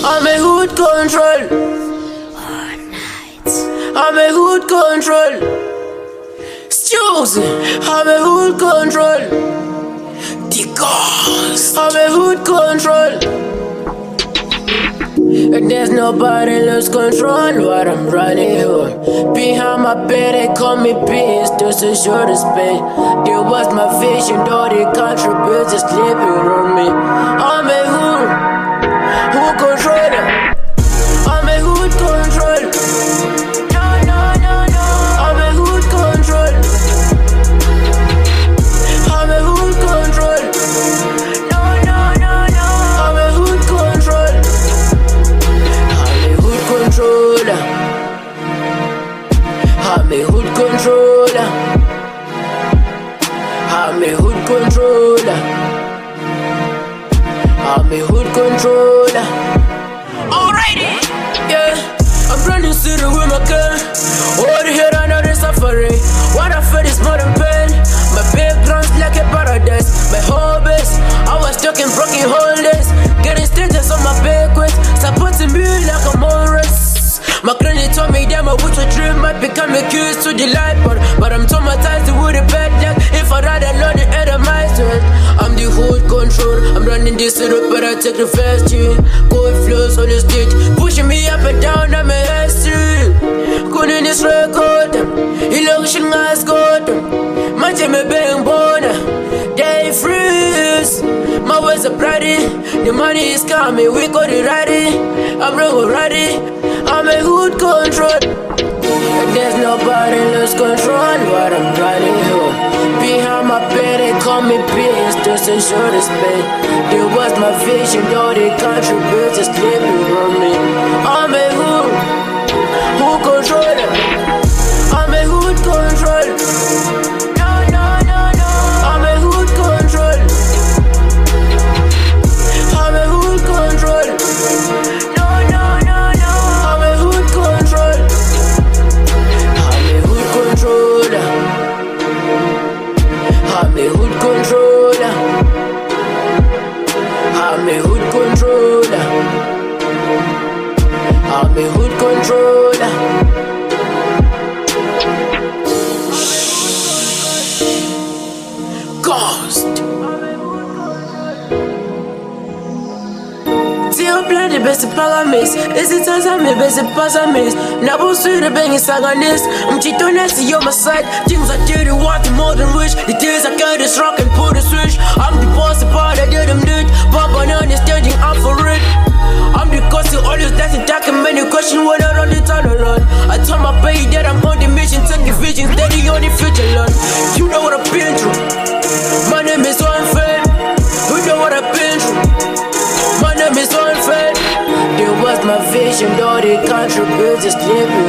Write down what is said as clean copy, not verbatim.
I'm a hood control. I'm a hood control. Sjookzee, I'm a hood control. The ghost, I'm a hood control. And there's nobody lose control what I'm running on. Behind my bed they call me beast, just a shorter space. There was my vision, though they contribute to sleeping on me. I'm a hood controller. I'm a hood control. I'm a hood control. I'm a hood control. I'm a hood control. I'm a hood controller. I'm a hood controller. I'm a hood controller. Alrighty, yeah. I'm running through the with my gun. All the hell I know they're suffering. What I feel is more than pain. My background's like a paradise. My hobbies, I was stuck in broken holders. Getting stitches on my backwards, supporting me like a Morris. My granny told me that my wish dream might become a case to the light, but I'm traumatized with a bad luck. If I rather learn it out of my sweat. I'm the hood control. I'm running this city, but I take the fast street. Cold flows on the stage, pushing me up and down. I'm a history. Good in this record, election has got. My team is being born. They freeze. My words are bloody. The money is coming. We got it ready. I'm ready. I'm a hood control. And there's nobody lose control what I'm running here. Behind my bed they call me beast, just a shorter space. It was my vision, though they contribute to sleeping on me. I'm a hood controller. I'm a hood control. I'm a hood control. I'm a hood control. I'm a hood controller. I'm a hood controller. I'm a hood controller. Ghost. Tio plan the best pagamis. Is it as I'm the best passamis? Nabo sweet the bang is saganis. I'm cheating next to your side. Things I did you want more than rich. The days I got this rock and pull the switch. I'm the boss, the part I did them did. But on understanding, I'm for it. I'm the cause you always dancing, talking many questions when I run the tunnel run. I told my baby that I'm on the mission, taking vision, steady on the future Lord. You know what I've been through. My name is One Fame. You know what I've been through. My name is One Fame. There was my vision, though they contribute to sleeping